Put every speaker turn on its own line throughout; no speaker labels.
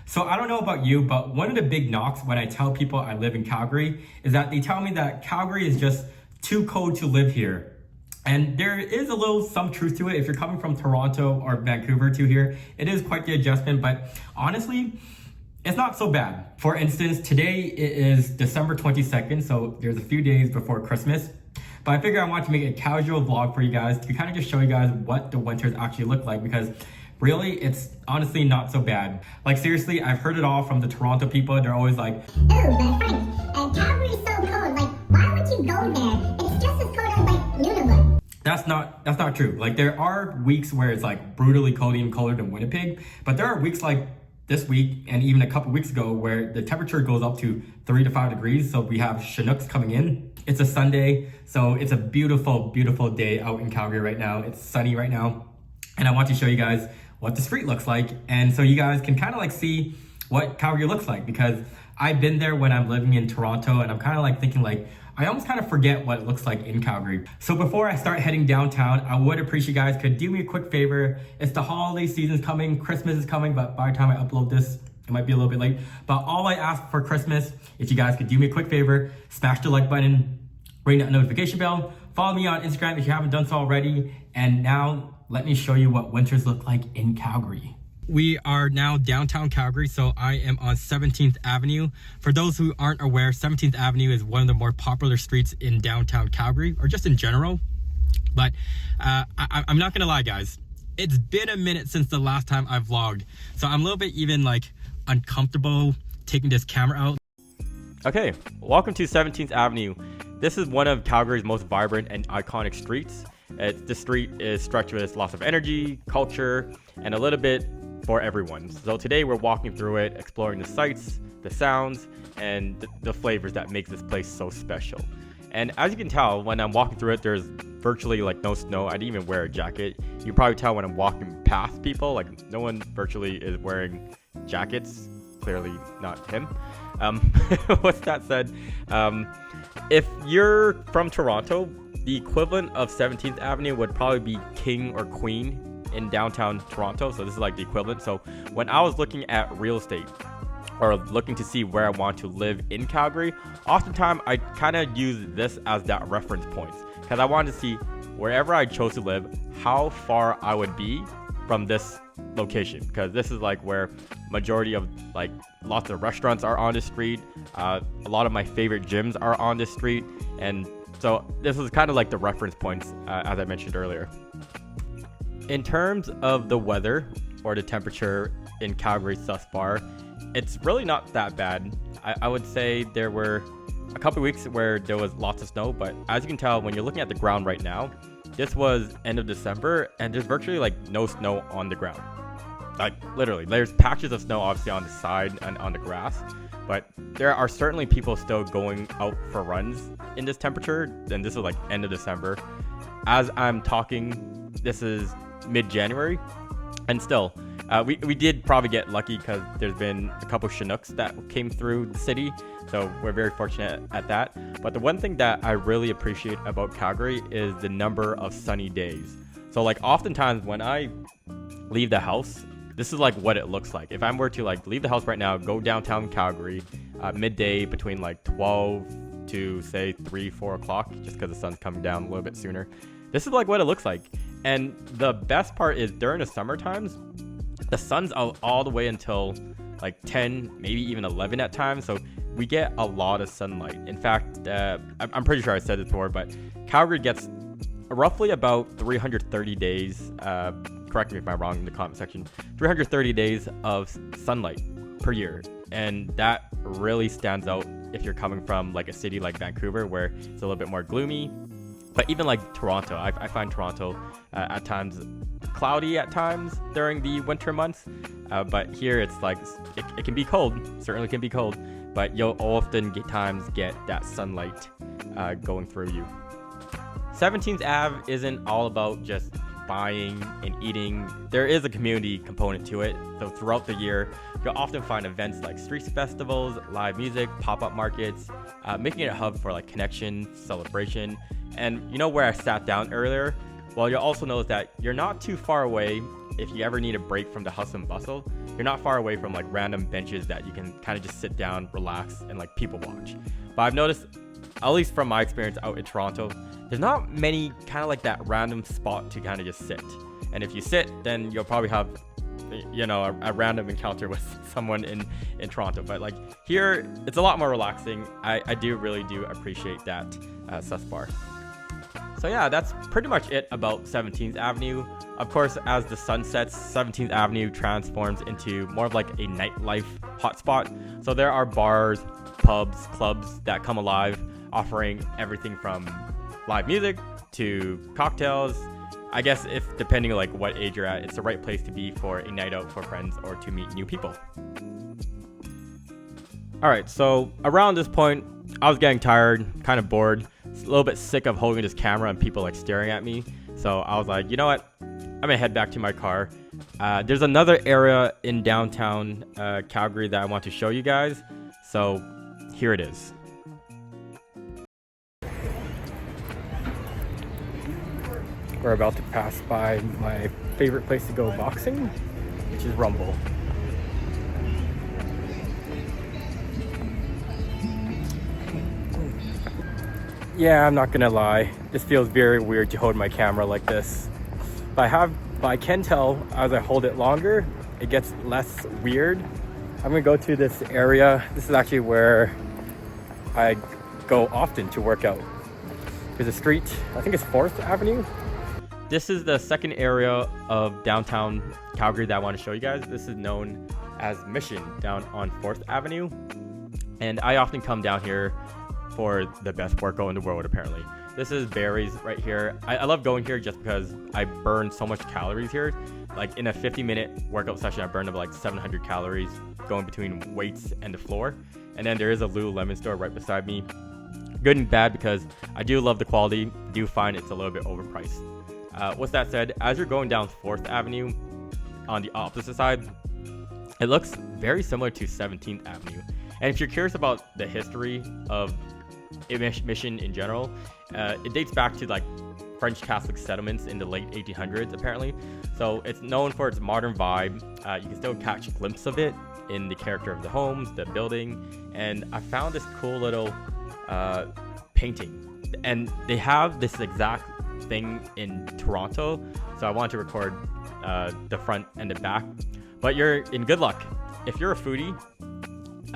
So I don't know about you, but one of the big knocks when I tell people I live in Calgary is that they tell me that Calgary is just too cold to live here. And there is some truth to it. If you're coming from Toronto or Vancouver to here, it is quite the adjustment, but honestly, it's not so bad. For instance, today it is December 22nd, so there's a few days before Christmas. But I figured I want to make a casual vlog for you guys to kind of just show you guys what the winters actually look like, because really, it's honestly not so bad. Like seriously, I've heard it all from the Toronto people. They're always like,
"Oh, but Frank, Calgary is so cold. Like, why would you go there? It's just as cold as like Nunavut."
That's not true. Like there are weeks where it's like brutally cold, even colder than Winnipeg. But there are weeks like this week and even a couple weeks ago where the temperature goes up to 3 to 5 degrees. So we have Chinooks coming in. It's a Sunday, so it's a beautiful, beautiful day out in Calgary right now. It's sunny right now. And I want to show you guys what the street looks like. And so you guys can kind of like see what Calgary looks like, because I've been there when I'm living in Toronto and I'm kind of like thinking like, I almost kind of forget what it looks like in Calgary. So before I start heading downtown, I would appreciate you guys could do me a quick favor. It's the holiday season's coming, Christmas is coming, but by the time I upload this, it might be a little bit late. But all I ask for Christmas, if you guys could do me a quick favor, smash the like button, ring that notification bell, follow me on Instagram if you haven't done so already, and now let me show you what winters look like in Calgary. We are now downtown Calgary, so I am on 17th Avenue. For those who aren't aware, 17th Avenue is one of the more popular streets in downtown Calgary, or just in general. But I'm not gonna lie, guys. It's been a minute since the last time I vlogged, so I'm a little bit even like uncomfortable taking this camera out. Okay, welcome to 17th Avenue. This is one of Calgary's most vibrant and iconic streets. The street is stretched with lots of energy, culture, and a little bit for everyone. So today we're walking through it, exploring the sights, the sounds, and the flavors that make this place so special. And as you can tell, when I'm walking through it, there's virtually like no snow. I didn't even wear a jacket. You can probably tell when I'm walking past people, like no one virtually is wearing jackets. Clearly not him. With that said, if you're from Toronto, the equivalent of 17th Avenue would probably be King or Queen in downtown Toronto. So this is like the equivalent. So when I was looking at real estate or looking to see where I want to live in Calgary, oftentimes I kind of use this as that reference point, because I wanted to see wherever I chose to live, how far I would be from this location, because this is like where majority of like lots of restaurants are on the street. A lot of my favorite gyms are on this street, and so this is kind of like the reference points, as I mentioned earlier. In terms of the weather or the temperature in Calgary thus far, it's really not that bad. I would say there were a couple weeks where there was lots of snow, but as you can tell, when you're looking at the ground right now, this was end of December and there's virtually like no snow on the ground. Like literally, there's patches of snow obviously on the side and on the grass, but there are certainly people still going out for runs in this temperature, and this is like end of December. As I'm talking, this is mid-January, and still, we did probably get lucky because there's been a couple Chinooks that came through the city, so we're very fortunate at that. But the one thing that I really appreciate about Calgary is the number of sunny days. So like oftentimes when I leave the house, this is like what it looks like. If I were to like leave the house right now, go downtown Calgary, midday between like 12 to say 3-4 o'clock, just because the sun's coming down a little bit sooner, this is like what it looks like. And the best part is during the summer times, the sun's out all the way until like 10, maybe even 11 at times. So we get a lot of sunlight. In fact, I'm pretty sure I said this before, but Calgary gets roughly about 330 days, correct me if I'm wrong in the comment section, 330 days of sunlight per year. And that really stands out if you're coming from like a city like Vancouver, where it's a little bit more gloomy. But even like Toronto, I find Toronto at times cloudy at times during the winter months. But here it's like, it can be cold, certainly can be cold, but you'll often get that sunlight going through you. 17th Ave isn't all about just buying and eating. There is a community component to it. So throughout the year, you'll often find events like street festivals, live music, pop-up markets, making it a hub for like connection, celebration. And you know where I sat down earlier? Well, you'll also notice that you're not too far away if you ever need a break from the hustle and bustle. you're not far away from like random benches that you can kind of just sit down, relax, and like people watch. But I've noticed, at least from my experience out in Toronto, there's not many kind of like that random spot to kind of just sit. And if you sit, then you'll probably have, you know, a random encounter with someone in Toronto. But like here, it's a lot more relaxing. I really do appreciate that sus bar. So yeah, that's pretty much it about 17th Avenue. Of course, as the sun sets, 17th Avenue transforms into more of like a nightlife hotspot. So there are bars, pubs, clubs that come alive, offering everything from live music to cocktails. I guess if depending on like what age you're at, it's the right place to be for a night out for friends or to meet new people. All right, so around this point, I was getting tired, kind of bored, a little bit sick of holding this camera and people like staring at me. So I was like, you know what? I'm gonna head back to my car. There's another area in downtown Calgary that I want to show you guys. So here it is. We're about to pass by my favorite place to go boxing, which is Rumble. Yeah, I'm not gonna lie. This feels very weird to hold my camera like this. But I can tell as I hold it longer, it gets less weird. I'm gonna go to this area. This is actually where I go often to work out. There's a street, I think it's 4th Avenue. This is the second area of downtown Calgary that I want to show you guys. This is known as Mission down on 4th Avenue. And I often come down here for the best workout in the world, apparently. This is Barry's right here. I love going here just because I burn so much calories here. Like in a 50-minute workout session, I burned up like 700 calories going between weights and the floor. And then there is a Lululemon store right beside me. Good and bad because I do love the quality, do find it's a little bit overpriced. With that said, as you're going down 4th Avenue on the opposite side, it looks very similar to 17th Avenue. And if you're curious about the history of Mission in general, it dates back to like French Catholic settlements in the late 1800s apparently. So it's known for its modern vibe. You can still catch a glimpse of it in the character of the homes, the building, and I found this cool little painting, and they have this exact thing in Toronto, so I wanted to record the front and the back. But you're in good luck if you're a foodie.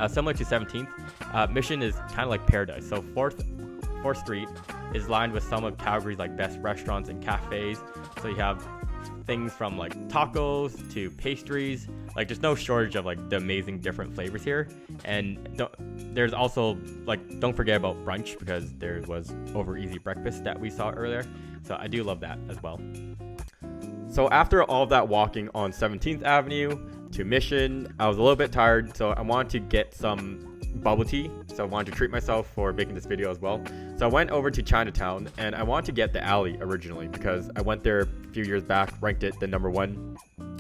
Similar to 17th, Mission is kind of like paradise. So 4th Street is lined with some of Calgary's like best restaurants and cafes. So you have things from like tacos to pastries. Like there's no shortage of like the amazing different flavors here. And there's also like, don't forget about brunch, because there was over easy breakfast that we saw earlier. So I do love that as well. So after all of that walking on 17th Avenue to Mission, I was a little bit tired, so I wanted to get some bubble tea. So I wanted to treat myself for making this video as well. So I went over to Chinatown, and I wanted to get the alley originally because I went there a few years back, ranked it the #1.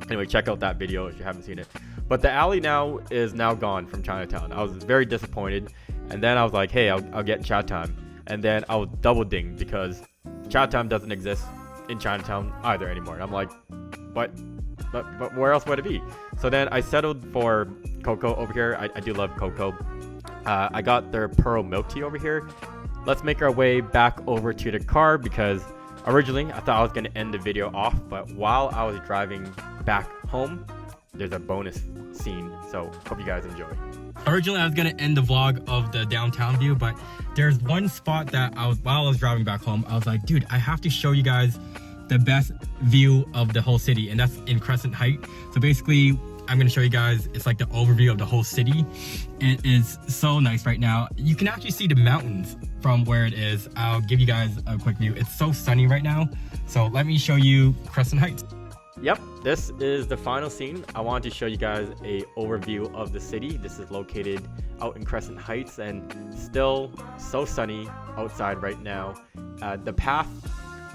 Anyway, check out that video if you haven't seen it. But the alley now is gone from Chinatown. I was very disappointed, and then I was like, hey, I'll get Chat Time. And then I was double dinged because Chat Time doesn't exist in Chinatown either anymore. And I'm like, but where else would it be? So then I settled for Cocoa over here. I do love Cocoa. I got their Pearl milk tea over here. Let's make our way back over to the car, because originally I thought I was going to end the video off, but while I was driving back home, there's a bonus scene, so hope you guys enjoy. Originally I was going to end the vlog of the downtown view, but there's one spot that while I was driving back home, I was like, dude, I have to show you guys the best view of the whole city, and that's in Crescent Heights. So basically, I'm gonna show you guys, it's like the overview of the whole city. It is so nice right now. You can actually see the mountains from where it is. I'll give you guys a quick view. It's so sunny right now. So let me show you Crescent Heights. Yep, this is the final scene. I wanted to show you guys a overview of the city. This is located out in Crescent Heights and still so sunny outside right now. The path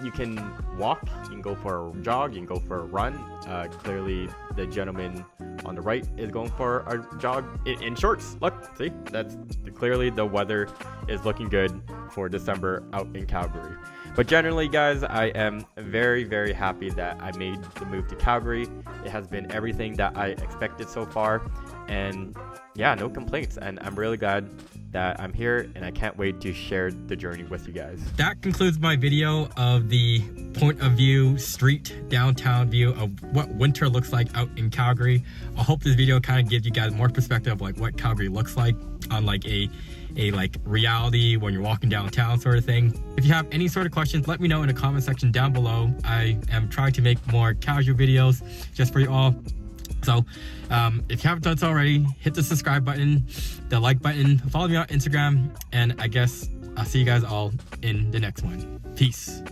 you can walk, you can go for a jog, you can go for a run. Clearly the gentleman on the right is going for a jog in shorts. Look, see, that's clearly the weather is looking good for December out in Calgary. But generally, guys, I am very, very happy that I made the move to Calgary. It has been everything that I expected so far, and yeah, no complaints. And I'm really glad that I'm here, and I can't wait to share the journey with you guys.
That concludes my video of the point of view street downtown view of what winter looks like out in Calgary. I hope this video kind of gives you guys more perspective of like what Calgary looks like on like a like reality when you're walking downtown sort of thing. If you have any sort of questions, let me know in the comment section down below. I am trying to make more casual videos just for you all. So if you haven't done so already, hit the subscribe button, the like button, follow me on Instagram, and I guess I'll see you guys all in the next one. Peace.